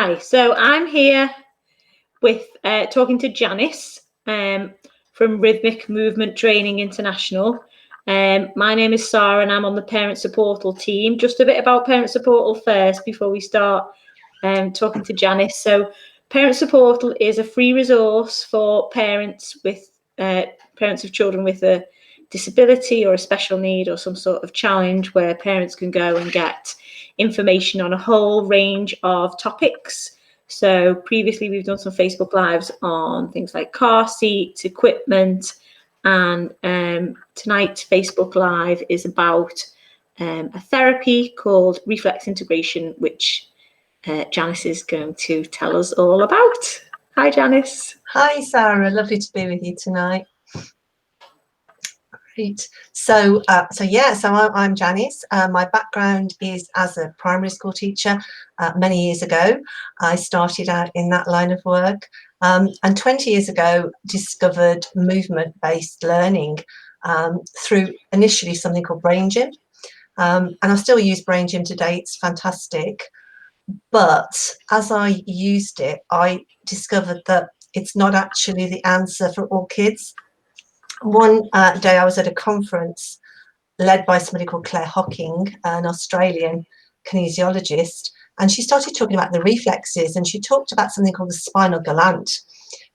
Hi, so I'm here with talking to Janice from Rhythmic Movement Training International. My name is Sarah and I'm on the Parent Supportal team. Just a bit about Parent Supportal first before we start talking to Janice. So Parent Supportal is a free resource for parents of children with a disability or a special need or some sort of challenge, where parents can go and get information on a whole range of topics. So previously we've done some Facebook Lives on things like car seats, equipment, and tonight Facebook Live is about a therapy called Reflex integration, which Janice is going to tell us all about. Hi, Janice. Hi, Sarah. Lovely to be with you tonight. Great. So I'm Janice. My background is as a primary school teacher. Many years ago, I started out in that line of work, and 20 years ago discovered movement-based learning through initially something called Brain Gym, and I still use Brain Gym today. It's fantastic. But as I used it, I discovered that it's not actually the answer for all kids. One day I was at a conference led by somebody called Claire Hocking, an Australian kinesiologist, and she started talking about the reflexes, and she talked about something called the spinal galant,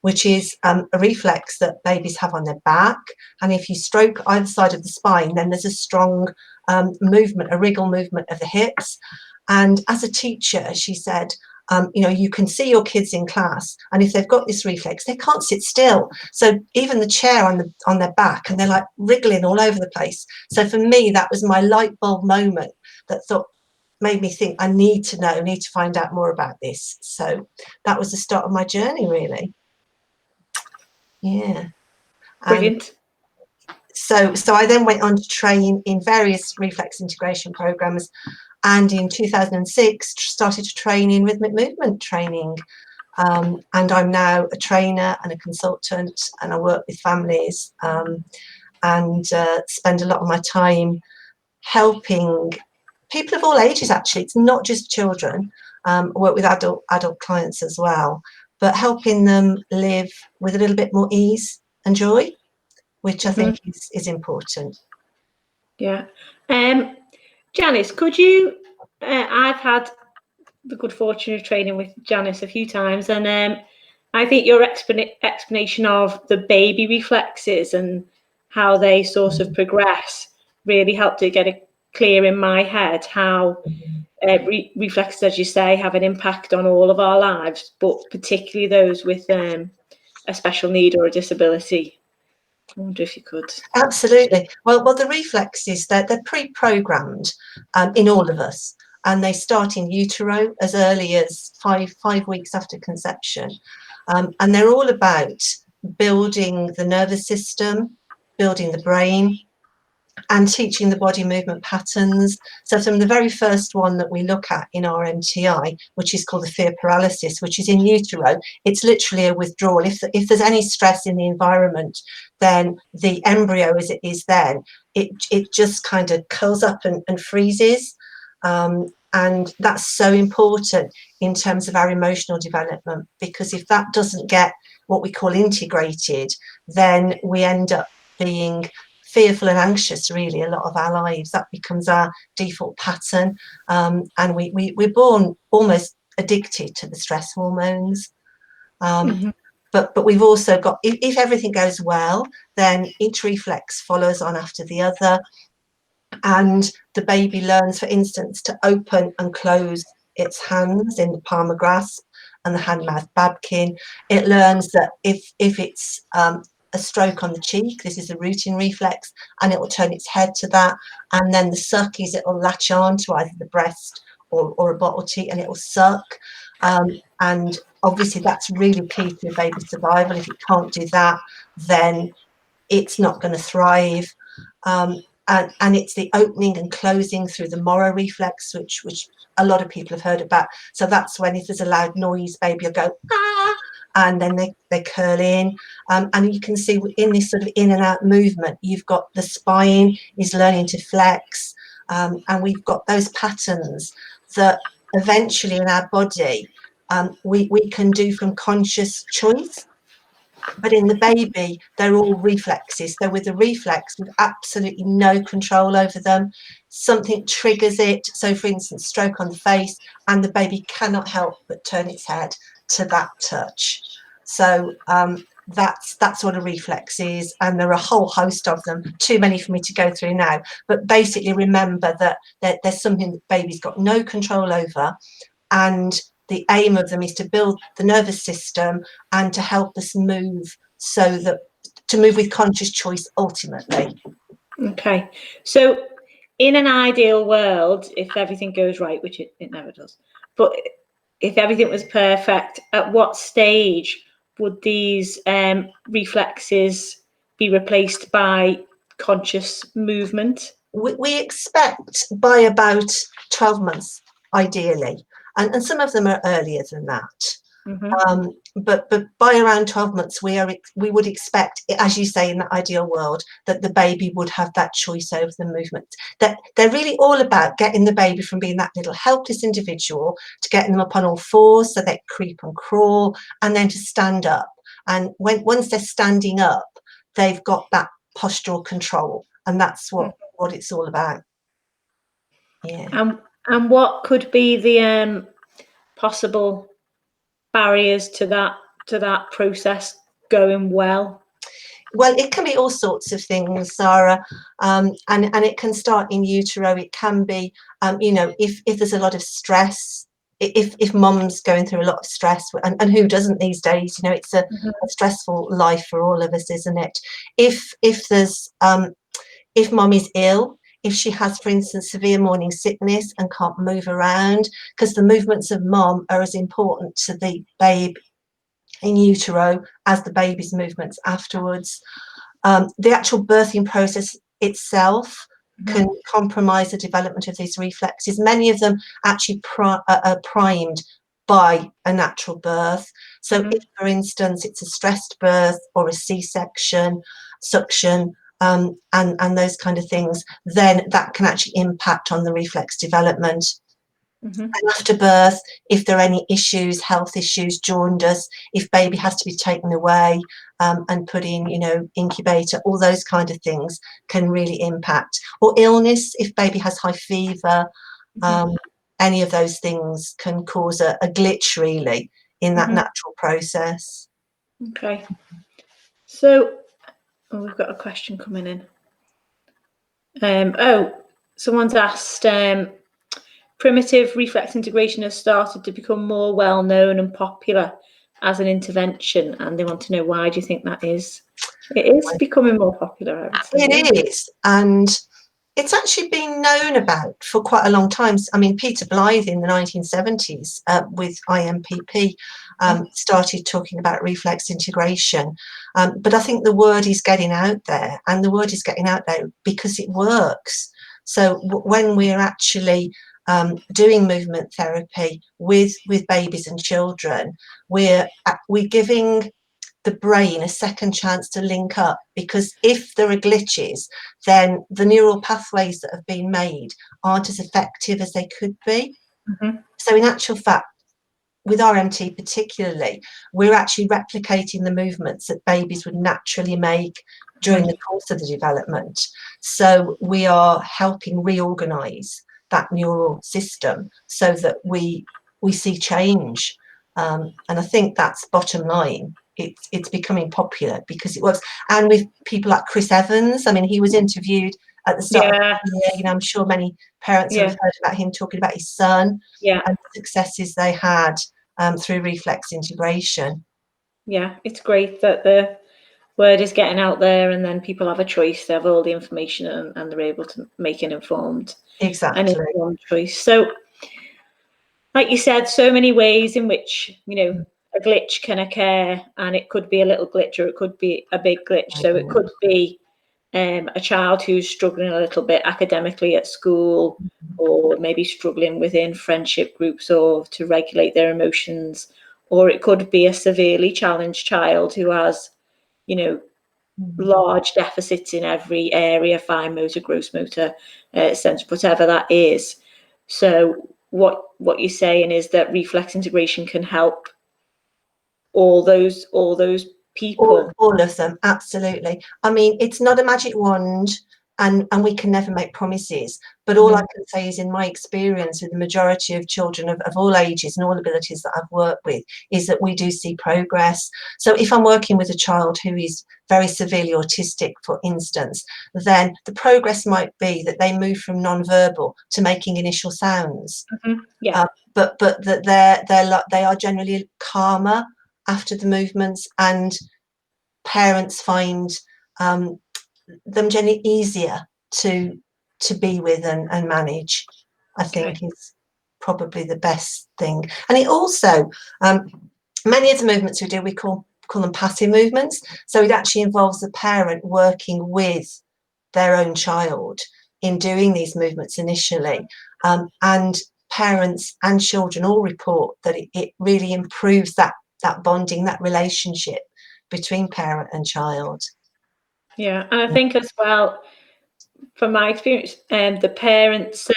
which is a reflex that babies have on their back, and if you stroke either side of the spine, then there's a strong movement, a wriggle movement of the hips. And as a teacher, she said, you can see your kids in class, and if they've got this reflex, they can't sit still. So even the chair on their back, and they're like wriggling all over the place. So for me, that was my light bulb moment that made me think, I need to find out more about this. So that was the start of my journey, really. Yeah. Brilliant. So I then went on to train in various reflex integration programs, and in 2006 started to train in rhythmic movement training, and I'm now a trainer and a consultant, and I work with families and spend a lot of my time helping people of all ages. Actually, it's not just children. I work with adult clients as well, but helping them live with a little bit more ease and joy, which I think is important. Yeah. Janice, could you, I've had the good fortune of training with Janice a few times, and I think your explanation of the baby reflexes and how they sort of progress really helped to get it clear in my head how reflexes, as you say, have an impact on all of our lives, but particularly those with a special need or a disability. I wonder if you could. Absolutely. Well, the reflexes, they're pre-programmed in all of us, and they start in utero as early as five weeks after conception, and they're all about building the nervous system, building the brain, and teaching the body movement patterns. So from the very first one that we look at in our MTI, which is called the fear paralysis, which is in utero, it's literally a withdrawal. If there's any stress in the environment, then the embryo, as it is then, it just kind of curls up and freezes. And that's so important in terms of our emotional development, because if that doesn't get what we call integrated, then we end up being fearful and anxious really a lot of our lives. That becomes our default pattern, and we're born almost addicted to the stress hormones. But we've also got, if everything goes well, then each reflex follows on after the other, and the baby learns, for instance, to open and close its hands in the palmar grasp and the hand-mouth babkin. It learns that if it's a stroke on the cheek, this is a rooting reflex, and it will turn its head to that, and then the suck is it will latch on to either the breast or a bottle teat, and it will suck, and obviously that's really key to baby survival. If it can't do that, then it's not going to thrive. And it's the opening and closing through the Moro reflex, which a lot of people have heard about. So that's when, if there's a loud noise, baby will go ah, and then they curl in, and you can see in this sort of in and out movement, you've got the spine is learning to flex, and we've got those patterns that eventually in our body we can do from conscious choice. But in the baby, they're all reflexes. So with the reflex, with absolutely no control over them, something triggers it. So for instance, stroke on the face, and the baby cannot help but turn its head to that touch. So that's what a reflex is, and there are a whole host of them, too many for me to go through now. But basically remember that there's something that baby's got no control over, and the aim of them is to build the nervous system and to help us move, so that to move with conscious choice ultimately. Okay, so in an ideal world, if everything goes right, which it never does, but if everything was perfect, at what stage would these reflexes be replaced by conscious movement? We expect by about 12 months, ideally, and some of them are earlier than that. But by around 12 months, we would expect, as you say, in the ideal world, that the baby would have that choice over the movement. That they're really all about getting the baby from being that little helpless individual to getting them up on all fours so they creep and crawl, and then to stand up. And once they're standing up, they've got that postural control, and that's what it's all about. Yeah. And what could be the possible barriers to that process going well? Well, it can be all sorts of things, Sarah, and it can start in utero. It can be, if there's a lot of stress, if mum's going through a lot of stress, and who doesn't these days? It's a stressful life for all of us, isn't it? If there's if mum is ill, if she has, for instance, severe morning sickness and can't move around, because the movements of mum are as important to the babe in utero as the baby's movements afterwards. The actual birthing process itself can compromise the development of these reflexes. Many of them actually are primed by a natural birth. So if, for instance, it's a stressed birth or a C-section, suction, and those kind of things, then that can actually impact on the reflex development. And after birth, if there are any issues, health issues, jaundice, if baby has to be taken away and put in, incubator, all those kind of things can really impact. Or illness, if baby has high fever, any of those things can cause a glitch really in that natural process. Okay. So we've got a question coming in. Someone's asked, primitive reflex integration has started to become more well known and popular as an intervention, and they want to know, why do you think that is? It is becoming more popular, I would say. It is, and it's actually been known about for quite a long time. I mean, Peter Blythe in the 1970s with IMPP started talking about reflex integration. But I think the word is getting out there, and the word is getting out there because it works. So when we're actually doing movement therapy with babies and children, we're giving the brain a second chance to link up, because if there are glitches, then the neural pathways that have been made aren't as effective as they could be. So in actual fact, with RMT particularly, we're actually replicating the movements that babies would naturally make during the course of the development. So we are helping reorganize that neural system so that we see change. And I think that's bottom line. It's becoming popular because it works. And with people like Chris Evans, I mean, he was interviewed at the start of the year. I'm sure many parents have heard about him talking about his son and the successes they had through reflex integration. Yeah, it's great that the word is getting out there, and then people have a choice. They have all the information, and they're able to make an informed choice. So, like you said, so many ways in which a glitch can occur, and it could be a little glitch or it could be a big glitch. So it could be a child who's struggling a little bit academically at school, or maybe struggling within friendship groups or to regulate their emotions, or it could be a severely challenged child who has large deficits in every area, fine motor, gross motor, sensory, whatever that is. So what you're saying is that reflex integration can help all those people. All of them, absolutely. I mean, it's not a magic wand, and we can never make promises. But all I can say is, in my experience with the majority of children of all ages and all abilities that I've worked with, is that we do see progress. So if I'm working with a child who is very severely autistic, for instance, then the progress might be that they move from non-verbal to making initial sounds. Yeah. But that they are generally calmer after the movements, and parents find them generally easier to be with and manage, I think, is probably the best thing. And it also, many of the movements we do, we call them passive movements. So it actually involves the parent working with their own child in doing these movements initially. And parents and children all report that it really improves that bonding, that relationship between parent and child. Yeah, and I think as well, from my experience, the parents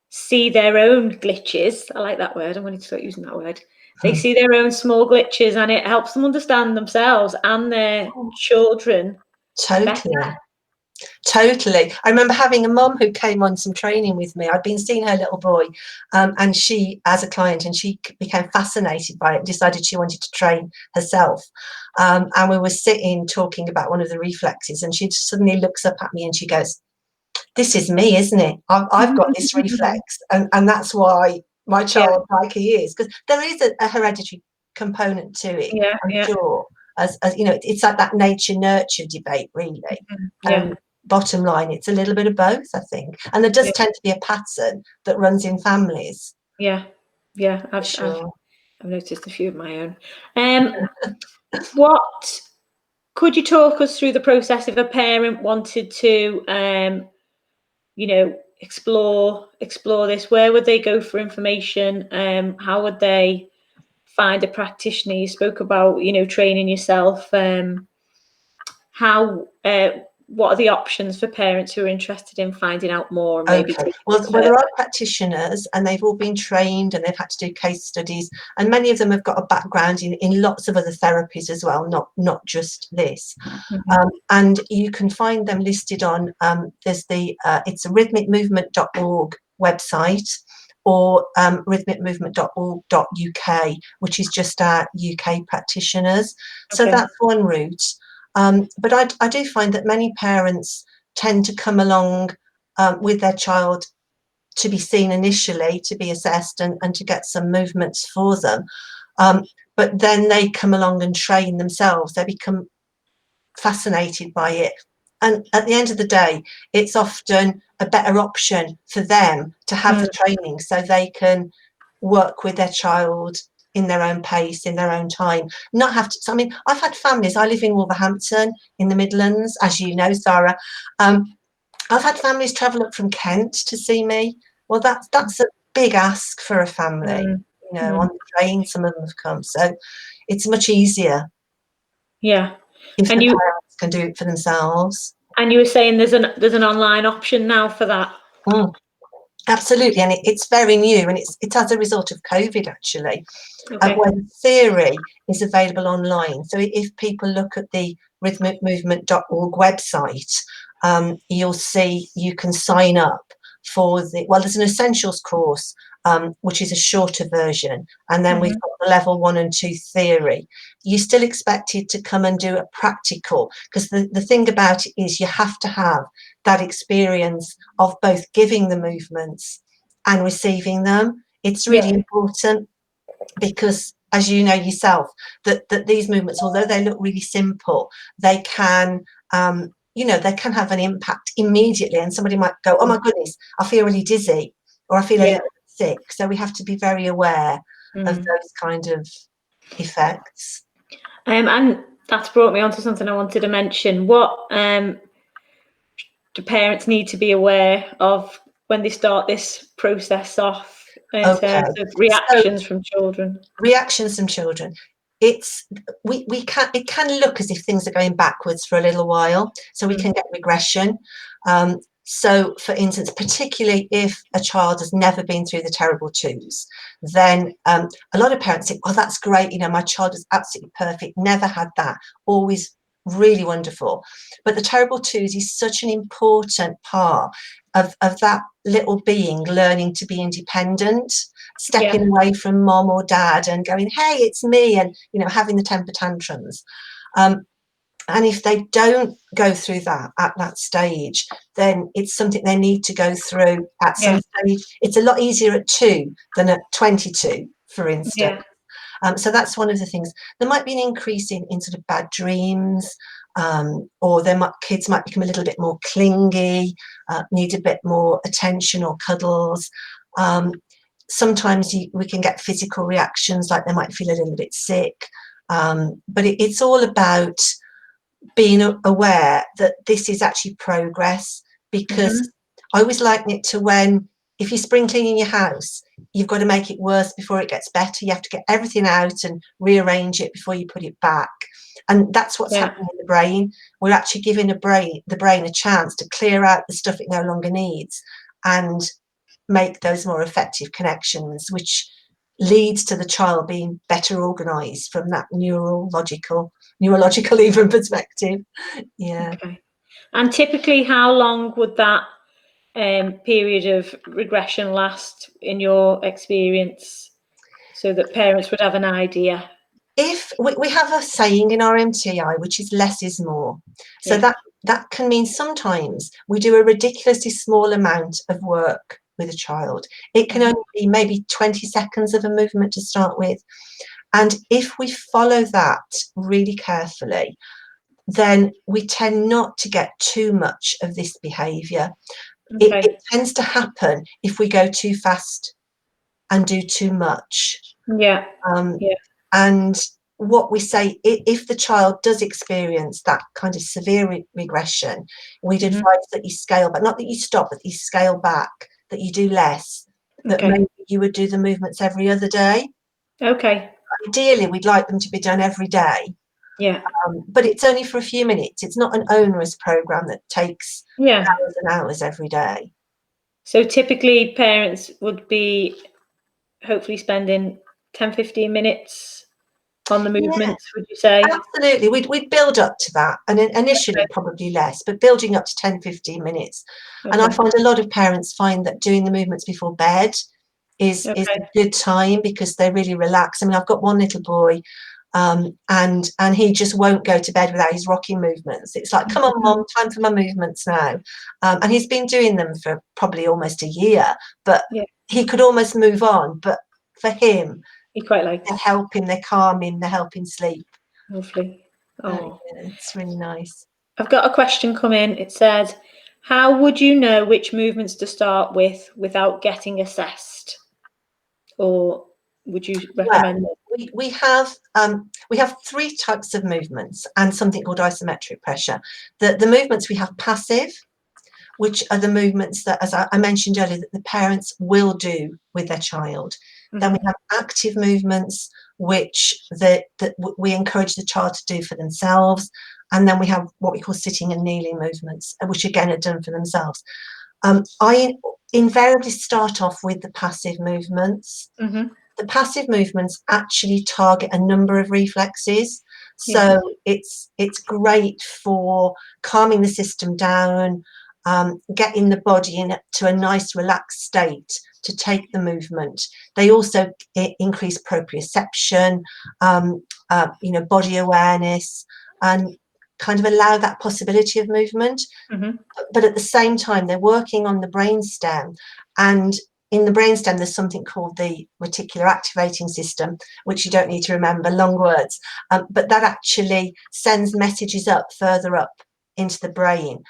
see their own glitches. I like that word. I'm going to start using that word. They see their own small glitches, and it helps them understand themselves and their children better. Totally. I remember having a mum who came on some training with me. I'd been seeing her little boy, and she, as a client, and she became fascinated by it, decided she wanted to train herself. And we were sitting talking about one of the reflexes, and she suddenly looks up at me and she goes, "This is me, isn't it? I've got this reflex, and that's why my child like he is." Because there is a hereditary component to it, I'm sure. As you know, it's like that nature-nurture debate, really. Bottom line, it's a little bit of both, I think. And there does tend to be a pattern that runs in families. I've noticed a few of my own. What could you talk us through the process if a parent wanted to, explore this? Where would they go for information? How would they find a practitioner? You spoke about, training yourself. What are the options for parents who are interested in finding out more? And maybe well, there are practitioners, and they've all been trained, and they've had to do case studies, and many of them have got a background in lots of other therapies as well, not just this. And you can find them listed on there's it's a rhythmicmovement.org website, or rhythmicmovement.org.uk, which is just our UK practitioners. So that's one route. But I do find that many parents tend to come along with their child to be seen initially, to be assessed, and to get some movements for them. But then they come along and train themselves. They become fascinated by it. And at the end of the day, it's often a better option for them to have the training, so they can work with their child in their own pace, in their own time, not have to. I mean, I've had families. I live in Wolverhampton in the Midlands, as you know, Sarah. I've had families travel up from Kent to see me. Well, that's a big ask for a family. On the train, some of them have come, so it's much easier. Yeah, if the parents can do it for themselves. And you were saying there's an online option now for that. Absolutely, and it's very new, and it's as a result of COVID, actually. Where the theory is available online. So if people look at the rhythmicmovement.org website, you'll see you can sign up for there's an essentials course, which is a shorter version, and then we've got the level 1 and 2 theory. You're still expected to come and do a practical, because the thing about it is you have to have that experience of both giving the movements and receiving them. It's really important, because, as you know yourself, that these movements, although they look really simple, they can they can have an impact immediately, and somebody might go, "Oh my goodness, I feel really dizzy," or "I feel a little bit sick." So we have to be very aware of those kind of effects. And that's brought me on to something I wanted to mention. What do parents need to be aware of when they start this process off in terms of reactions from children? Reactions from children. It can look as if things are going backwards for a little while, so we can get regression. So, for instance, particularly if a child has never been through the terrible twos, then a lot of parents think, oh, that's great, you know, my child is absolutely perfect, never had that, always really wonderful. But the terrible twos is such an important part of that little being learning to be independent, stepping away from mom or dad and going, hey, it's me, and, you know, having the temper tantrums. And if they don't go through that at that stage, then it's something they need to go through at some stage. It's a lot easier at 2 than at 22, for instance. So that's one of the things. There might be an increase in sort of bad dreams, or kids might become a little bit more clingy, need a bit more attention or cuddles. Sometimes we can get physical reactions, like they might feel a little bit sick. But it's all about being aware that this is actually progress, because I always liken it to when, if you're spring cleaning your house, you've got to make it worse before it gets better. You have to get everything out and rearrange it before you put it back. And that's what's happening in the brain. We're actually giving the brain a chance to clear out the stuff it no longer needs and make those more effective connections, which leads to the child being better organised from that neurological even perspective. Okay. And typically, how long would that period of regression last in your experience, so that parents would have an idea? If we have a saying in our MTI, which is less is more. So that can mean sometimes we do a ridiculously small amount of work with a child. It can only be maybe 20 seconds of a movement to start with. And if we follow that really carefully, then we tend not to get too much of this behaviour. It tends to happen if we go too fast and do too much. And what we say, if the child does experience that kind of severe regression, we'd advise that you scale back, not that you stop, but you scale back, that you do less, that maybe you would do the movements every other day. Ideally, we'd like them to be done every day. But it's only for a few minutes. It's not an onerous program that takes hours and hours every day. So typically parents would be hopefully spending 10-15 minutes on the movements, would you say? Absolutely. We'd build up to that, and initially probably less, but building up to 10-15 minutes. And I find a lot of parents find that doing the movements before bed is a good time, because they really relax. I mean, I've got one little boy, and he just won't go to bed without his rocking movements. It's like, come on, Mom, time for my movements now. And he's been doing them for probably almost a year, but he could almost move on. But for him, he quite likes. They help him, they calm him, they help him sleep. Lovely. It's really nice. I've got a question come in. It says, how would you know which movements to start with without getting assessed? Or would you recommend it? We have 3 types of movements and something called isometric pressure. The movements we have passive, which are the movements that, as I mentioned earlier, that the parents will do with their child. Then we have active movements, which that we encourage the child to do for themselves. And then we have what we call sitting and kneeling movements, which again are done for themselves. I invariably start off with the passive movements. The passive movements actually target a number of reflexes. So it's great for calming the system down, getting the body into a nice relaxed state to take the movement. They also increase proprioception, body awareness, and kind of allow that possibility of movement. But at the same time, they're working on the brainstem, and in the brainstem there's something called the reticular activating system, which you don't need to remember, long words, but that actually sends messages further up into the brain,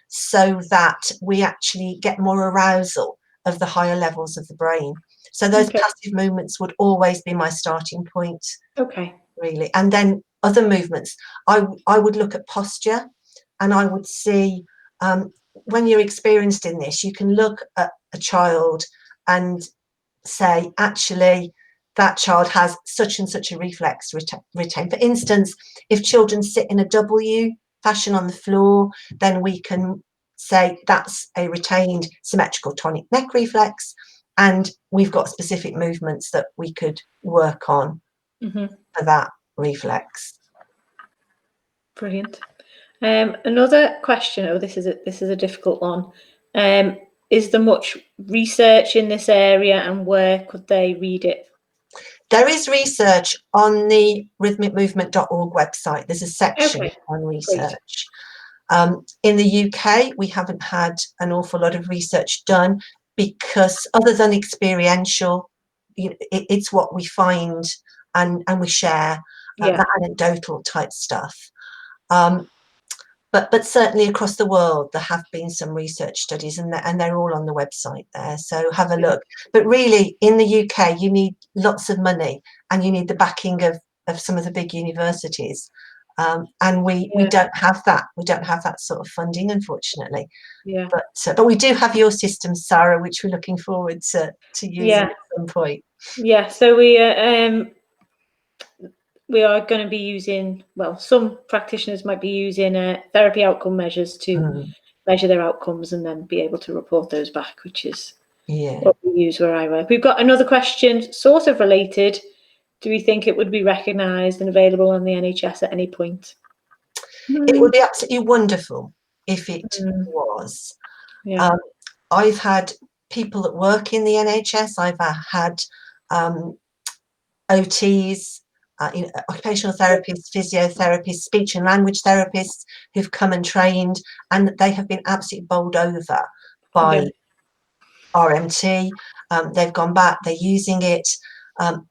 so that we actually get more arousal of the higher levels of the brain. So those passive movements would always be my starting point. Really. And then other movements, I would look at posture, and I would see, when you're experienced in this, you can look at a child and say, actually, that child has such and such a reflex retain. For instance, if children sit in a W fashion on the floor, then we can say that's a retained symmetrical tonic neck reflex, and we've got specific movements that we could work on for that reflex. Brilliant. Another question. Oh, this is a difficult one. Is there much research in this area, and where could they read it? There is research on the rhythmicmovement.org website. There's a section on research. In the UK, we haven't had an awful lot of research done because, other than experiential, it's what we find and we share, the anecdotal type stuff. But certainly across the world, there have been some research studies, and they're all on the website there. So have a look. But really, in the UK, you need lots of money, and you need the backing of some of the big universities. And we don't have that. We don't have that sort of funding, unfortunately. Yeah. But we do have your system, Sarah, which we're looking forward to using at some point. Yeah. So we are going to be using, well, some practitioners might be using therapy outcome measures to measure their outcomes and then be able to report those back, which is what we use where I work. We've got another question, sort of related. Do we think it would be recognised and available on the NHS at any point? It would be absolutely wonderful if it was. Yeah. I've had people that work in the NHS. I've had OTs, occupational therapists, physiotherapists, speech and language therapists who've come and trained, and they have been absolutely bowled over by RMT. They've gone back, they're using it,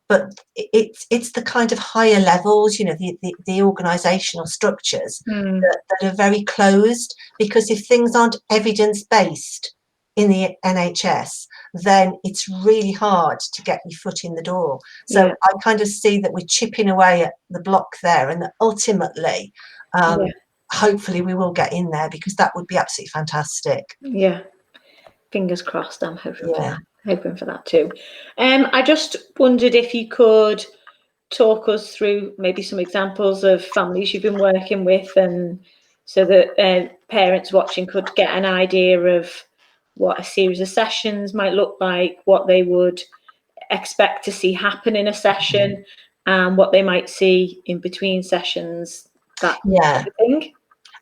but it's the kind of higher levels, the organisational structures that are very closed, because if things aren't evidence-based in the NHS, then it's really hard to get your foot in the door. So I kind of see that we're chipping away at the block there, and that ultimately, hopefully we will get in there, because that would be absolutely fantastic. Yeah. Fingers crossed. I'm hoping for that too. I just wondered if you could talk us through maybe some examples of families you've been working with, and so that parents watching could get an idea of what a series of sessions might look like, what they would expect to see happen in a session, and what they might see in between sessions. That kind of thing.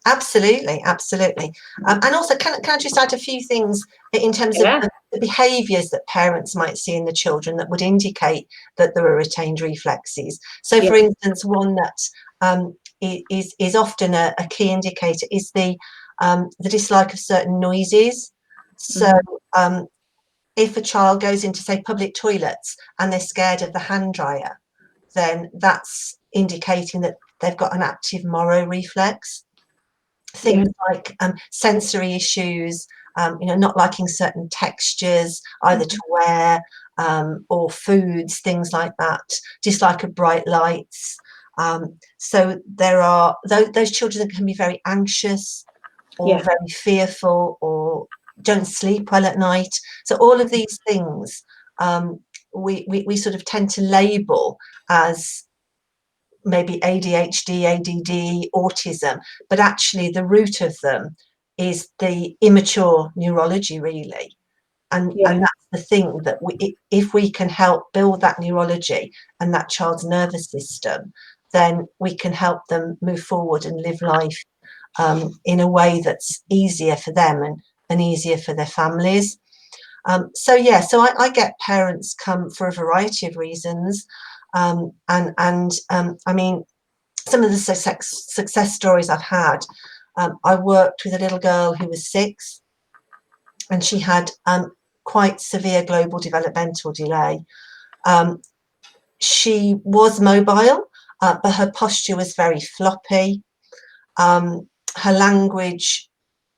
Absolutely. And also, can I just add a few things in terms of the behaviours that parents might see in the children that would indicate that there are retained reflexes. So, for instance, one that is often a key indicator is the dislike of certain noises. So, if a child goes into, say, public toilets and they're scared of the hand dryer, then that's indicating that they've got an active Moro reflex. Things like sensory issues, not liking certain textures, either to wear or foods, things like that, dislike of bright lights. So there are those children that can be very anxious or very fearful, or don't sleep well at night. So all of these things we sort of tend to label as maybe ADHD, ADD, autism, but actually the root of them is the immature neurology, really. And that's the thing, that if we can help build that neurology and that child's nervous system, then we can help them move forward and live life in a way that's easier for them and easier for their families. So I get parents come for a variety of reasons. I mean, some of the success stories I've had, I worked with a little girl who was 6, and she had quite severe global developmental delay. She was mobile, but her posture was very floppy. Her language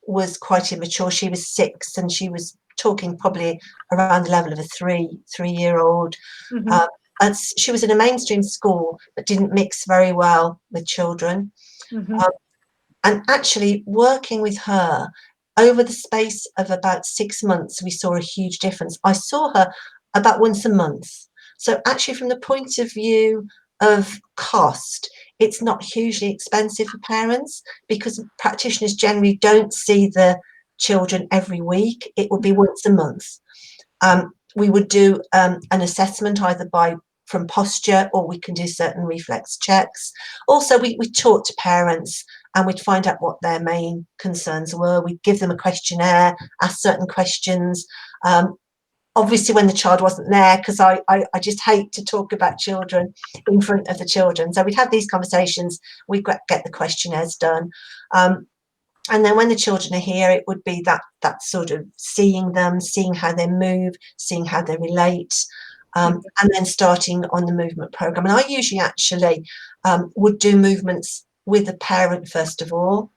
was quite immature. She was 6, and she was talking probably around the level of a 3-year-old. And she was in a mainstream school, but didn't mix very well with children. And actually, working with her over the space of about 6 months, we saw a huge difference. I saw her about once a month. So actually, from the point of view of cost, it's not hugely expensive for parents, because practitioners generally don't see the children every week. It would be once a month. We would do an assessment either from posture, or we can do certain reflex checks. Also, we talk to parents and we'd find out what their main concerns were. We'd give them a questionnaire, ask certain questions. Obviously, when the child wasn't there, because I just hate to talk about children in front of the children. So we'd have these conversations, we'd get the questionnaires done. And then when the children are here, it would be that sort of seeing them, seeing how they move, seeing how they relate, and then starting on the movement program. And I usually actually would do movements with the parent first of all,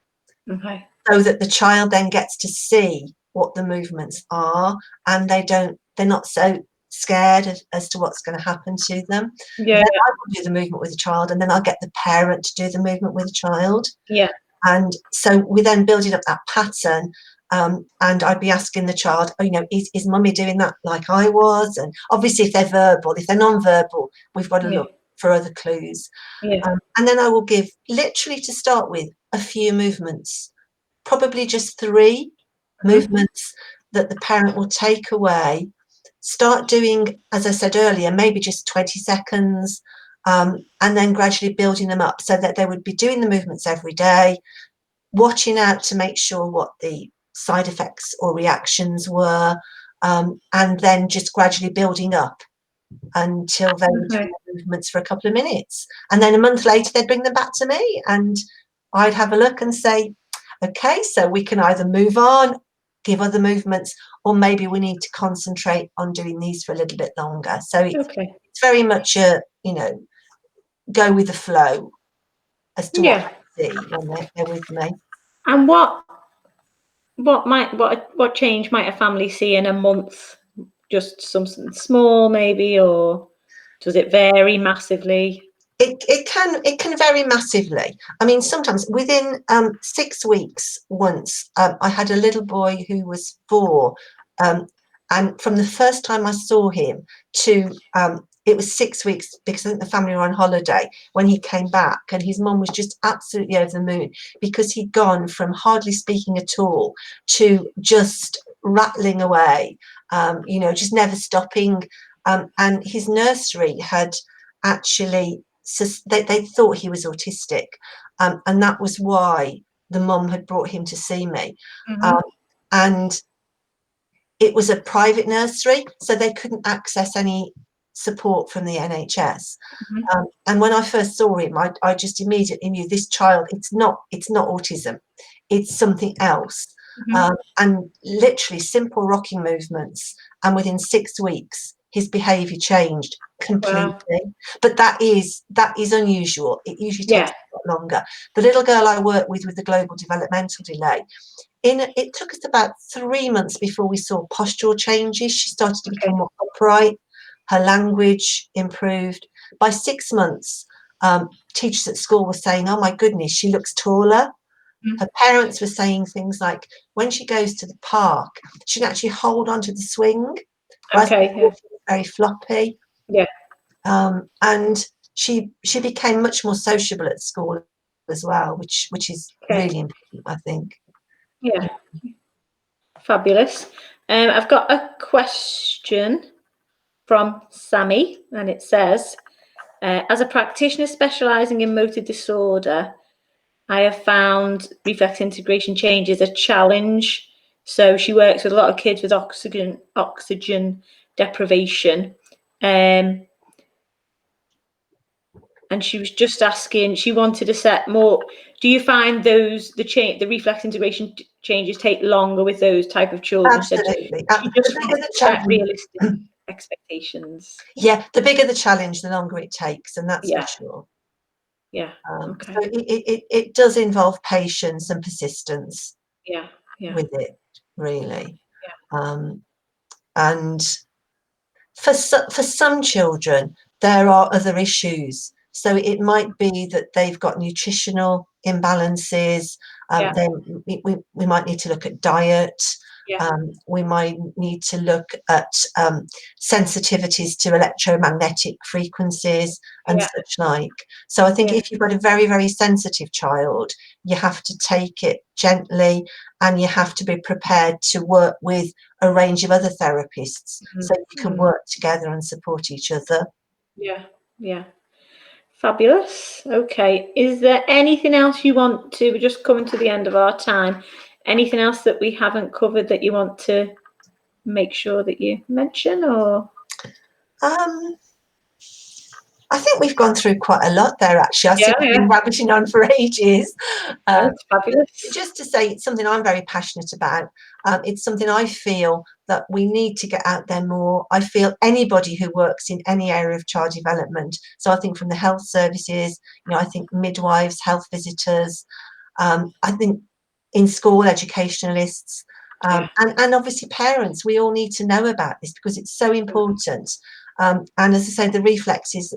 so that the child then gets to see what the movements are, and they're not so scared as to what's going to happen to them. Yeah. Then I will do the movement with the child, and then I'll get the parent to do the movement with the child. Yeah. And so we're then building up that pattern, and I'd be asking the child, is mummy doing that like I was? And obviously, if they're verbal, if they're non-verbal, we've got to look for other clues. Yeah. And then I will give, literally to start with, a few movements, probably just 3 movements that the parent will take away, start doing, as I said earlier, maybe just 20 seconds, and then gradually building them up so that they would be doing the movements every day, watching out to make sure what the side effects or reactions were, and then just gradually building up until they were doing the movements for a couple of minutes. And then a month later, they'd bring them back to me and I'd have a look and say, okay, so we can either move on, give other movements, or maybe we need to concentrate on doing these for a little bit longer. So it's very much go with the flow as to what I see when they're with me. And what change might a family see in a month? Just something small, maybe, or does it vary massively? It can vary massively. I mean, sometimes within 6 weeks, once I had a little boy who was 4, and from the first time I saw him to it was 6 weeks, because I think the family were on holiday when he came back, and his mum was just absolutely over the moon because he'd gone from hardly speaking at all to just rattling away, just never stopping. And his nursery had actually, they thought he was autistic, and that was why the mum had brought him to see me. And it was a private nursery, so they couldn't access any support from the NHS. And when I first saw him, I just immediately knew this child, it's not autism, it's something else. And literally simple rocking movements, and within 6 weeks his behaviour changed completely. But that is unusual. It usually takes a lot longer. The little girl I work with the global developmental delay, it took us about 3 months before we saw postural changes. She started to become more upright. Her language improved. By 6 months, teachers at school were saying, "Oh my goodness, she looks taller." Her parents were saying things like, when she goes to the park, she can actually hold onto the swing. Very floppy. And she became much more sociable at school as well, which is really important, I think. Yeah. Fabulous. I've got a question from Sammy, and it says, as a practitioner specialising in motor disorder, I have found reflex integration change is a challenge. So she works with a lot of kids with oxygen deprivation. And she was just asking, she wanted to set more. Do you find the reflex integration changes take longer with those type of children? Absolutely. So she just wants to set realistic expectations. Yeah, the bigger the challenge, the longer it takes, and that's for sure. Yeah. So it does involve patience and persistence. With it, really. And for some children, there are other issues. So it might be that they've got nutritional imbalances. We might need to look at diet. We might need to look at sensitivities to electromagnetic frequencies and such like. So I think if you've got a very, very sensitive child, you have to take it gently, and you have to be prepared to work with a range of other therapists so you can work together and support each other. Yeah. Fabulous. Okay. Is there anything else you want to, we're just coming to the end of our time, anything else that we haven't covered that you want to make sure that you mention, or? I think we've gone through quite a lot there, actually. I see we've been rabbiting on for ages. That's fabulous. Just to say, it's something I'm very passionate about. It's something I feel that we need to get out there more. I feel anybody who works in any area of child development, so I think from the health services, I think midwives, health visitors, I think in school educationalists, and obviously parents, we all need to know about this because it's so important. And as I say, the reflexes,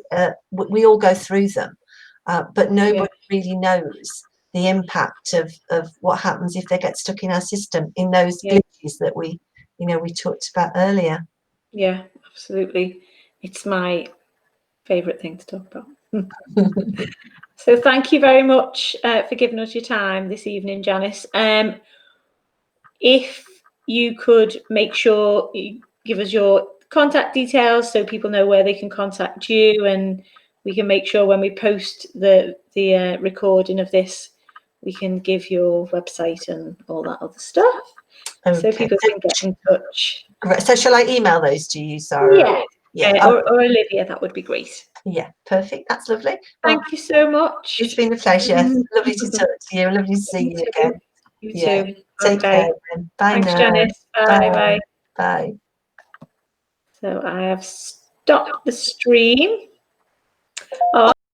we all go through them, but nobody really knows the impact of what happens if they get stuck in our system, in those glitches that we talked about earlier. Yeah, absolutely. It's my favourite thing to talk about. So thank you very much for giving us your time this evening, Janice. If you could make sure you give us your contact details so people know where they can contact you, and we can make sure when we post the recording of this, we can give your website and all that other stuff, so people can get in touch. So shall I email those to you, Sarah? Or Olivia, that would be great. Yeah, perfect. That's lovely. Thank you so much. It's been a pleasure. Lovely to talk to you. Lovely to see you again. You too. Take care then. Bye. Thanks, now. Janice. Bye. Bye. So I have stopped the stream. Oh,